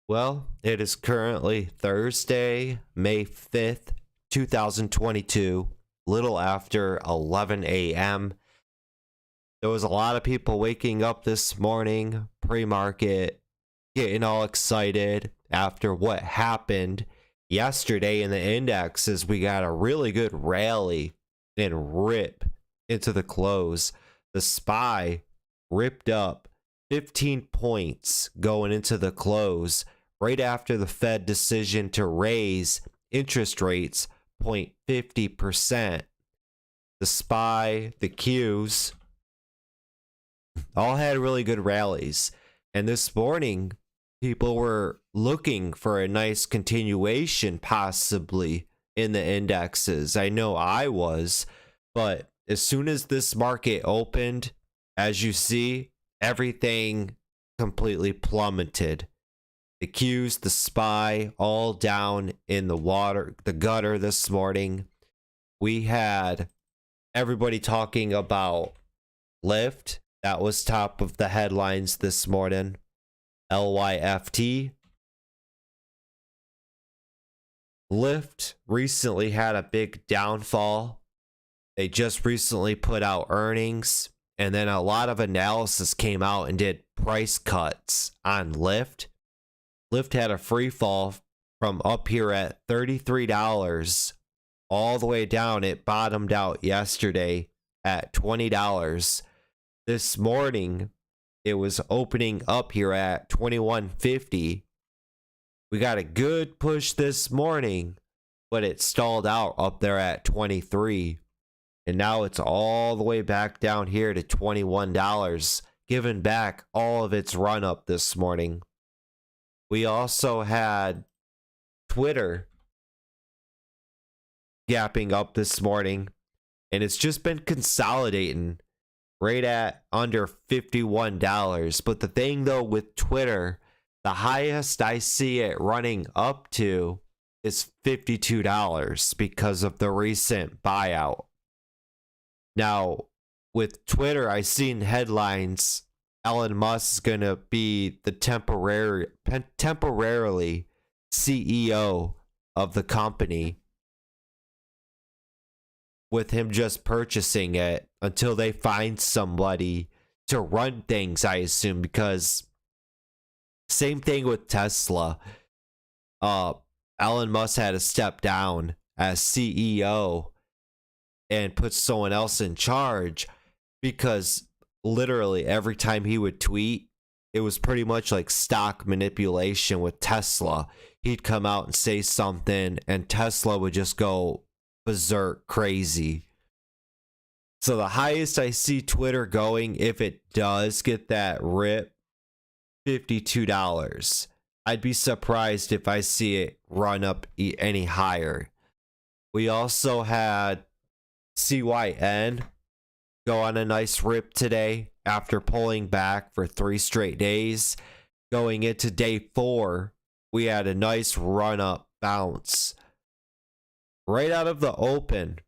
Well, it is currently Thursday, May 5th, 2022, little after 11 a.m. There was a lot of people waking up this morning, pre-market, getting all excited after what happened yesterday in the indexes. We got a really good rally and rip into the close. The SPY ripped up 15 points going into the close right after the Fed decision to raise interest rates 0.50%. The SPY, the Qs, all had really good rallies. And this morning, people were looking for a nice continuation, possibly, in the indexes. I know I was, but as soon as this market opened, as you see, everything completely plummeted. The Qs, the SPY, all down in the water, the gutter this morning. We had everybody talking about Lyft. That was top of the headlines this morning. LYFT. Lyft recently had a big downfall. They just recently put out earnings, and then a lot of analysis came out and did price cuts on Lyft. Lyft had a free fall from up here at $33 all the way down. It bottomed out yesterday at $20. This morning, it was opening up here at $21.50. We got a good push this morning, but it stalled out up there at $23. And now it's all the way back down here to $21, giving back all of its run up this morning. We also had Twitter gapping up this morning, and it's just been consolidating right at under $51. But the thing though with Twitter, the highest I see it running up to is $52 because of the recent buyout. Now, with Twitter, I seen headlines Elon Musk is going to be the temporarily CEO of the company, with him just purchasing it until they find somebody to run things, I assume, because same thing with Tesla. Elon Musk had to step down as CEO and put someone else in charge, because literally every time he would tweet, it was pretty much like stock manipulation with Tesla. He'd come out and say something and Tesla would just go berserk crazy. So the highest I see Twitter going, if it does get that rip, $52. I'd be surprised if I see it run up any higher. We also had CYN go on a nice rip today after pulling back for 3 straight days. Going into day 4, we had a nice run up bounce right out of the open,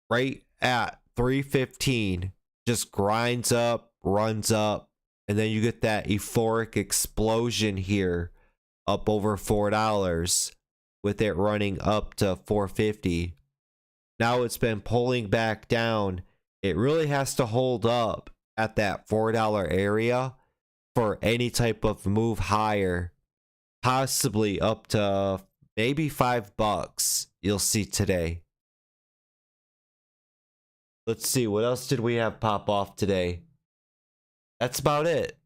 right at 315, just grinds up, runs up, and then you get that euphoric explosion here up over $4 with it running up to $4.50. Now it's been pulling back down. It really has to hold up at that $4 area for any type of move higher, possibly up to maybe $5 you'll see today. Let's see, what else did we have pop off today? That's about it.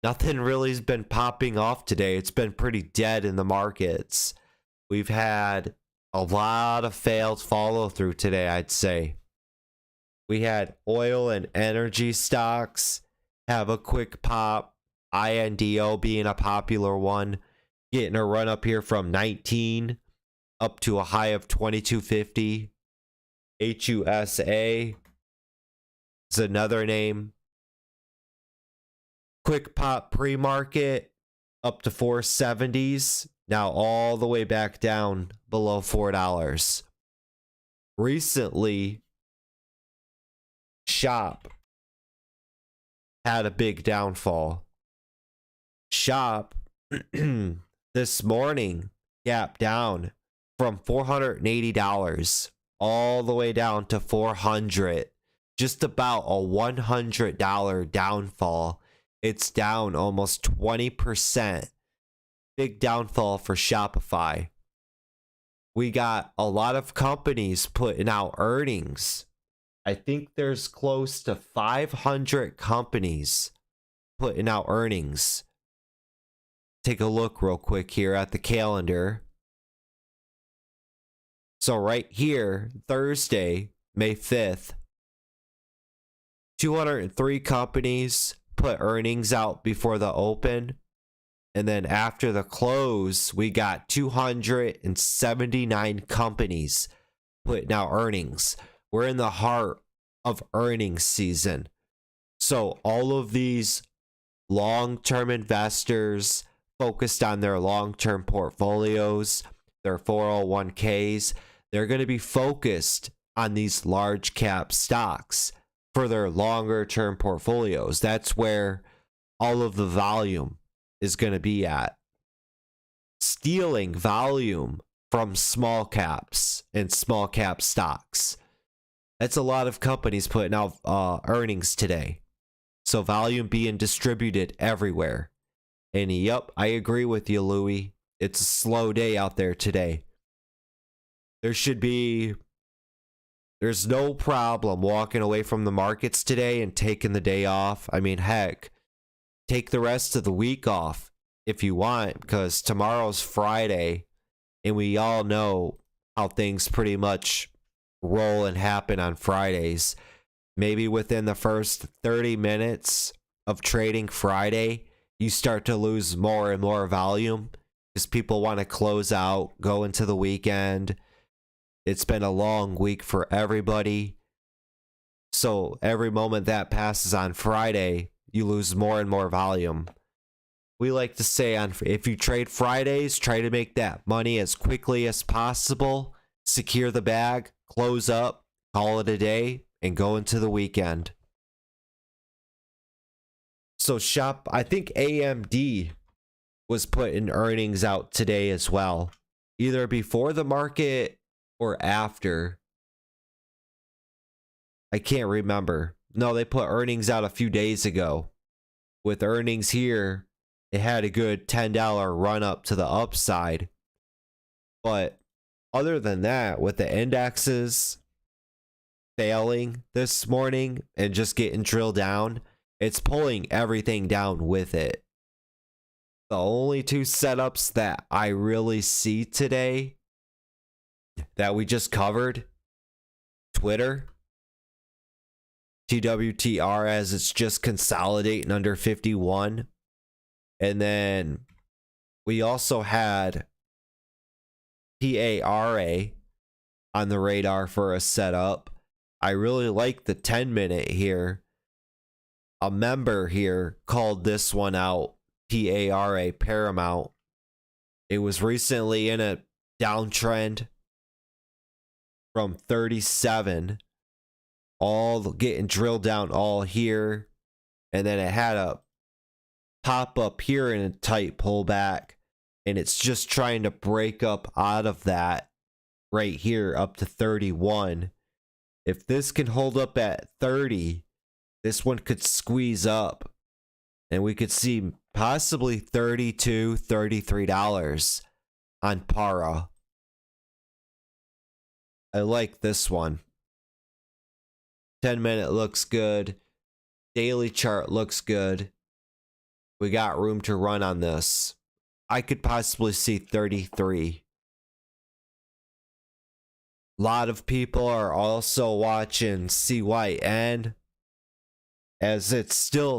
Nothing really has been popping off today. It's been pretty dead in the markets. We've had a lot of failed follow through today, I'd say. We had oil and energy stocks have a quick pop. INDO being a popular one, getting a run up here from 19 up to a high of 22.50. HUSA is another name. Quick pop pre-market up to 470s. Now all the way back down below $4. Recently, Shop had a big downfall. Shop This morning, gap down from $480 all the way down to $400. Just about a $100 downfall. It's down almost 20%. Big downfall for Shopify. We got a lot of companies putting out earnings. I think there's close to 500 companies putting out earnings. Take a look real quick here at the calendar. So right here, Thursday, May 5th, 203 companies put earnings out before the open. And then after the close, we got 279 companies putting out earnings. We're in the heart of earnings season. So all of these long-term investors focused on their long-term portfolios, their 401ks, they're going to be focused on these large cap stocks for their longer-term portfolios. That's where all of the volume is going to be at. Stealing volume from small caps and small cap stocks. That's a lot of companies putting out earnings today. So volume being distributed everywhere. And yep, I agree with you, Louie. It's a slow day out there today. There's no problem walking away from the markets today and taking the day off. I mean, heck, take the rest of the week off if you want, because tomorrow's Friday, and we all know how things pretty much roll and happen on Fridays. Maybe within the first 30 minutes of trading Friday, you start to lose more and more volume because people want to close out, go into the weekend. It's been a long week for everybody. So every moment that passes on Friday, you lose more and more volume. We like to say if you trade Fridays, try to make that money as quickly as possible, secure the bag, close up, call it a day, and go into the weekend. So I think AMD was putting earnings out today as well, either before the market or after. I can't remember. No, they put earnings out a few days ago. With earnings here, it had a good $10 run up to the upside. But other than that, with the indexes failing this morning and just getting drilled down, it's pulling everything down with it. The only two setups that I really see today that we just covered, Twitter, TWTR, as it's just consolidating under 51. And then we also had PARA on the radar for a setup. I really like the 10-minute here. A member here called this one out, PARA, Paramount. It was recently in a downtrend from 37, all getting drilled down all here, and then it had a pop up here in a tight pullback, and it's just trying to break up out of that right here up to 31. If this can hold up at 30, this one could squeeze up, and we could see possibly $32, $33 on Para. I like this one. 10-minute looks good. Daily chart looks good. We got room to run on this. I could possibly see 33. A lot of people are also watching CYN, as it's still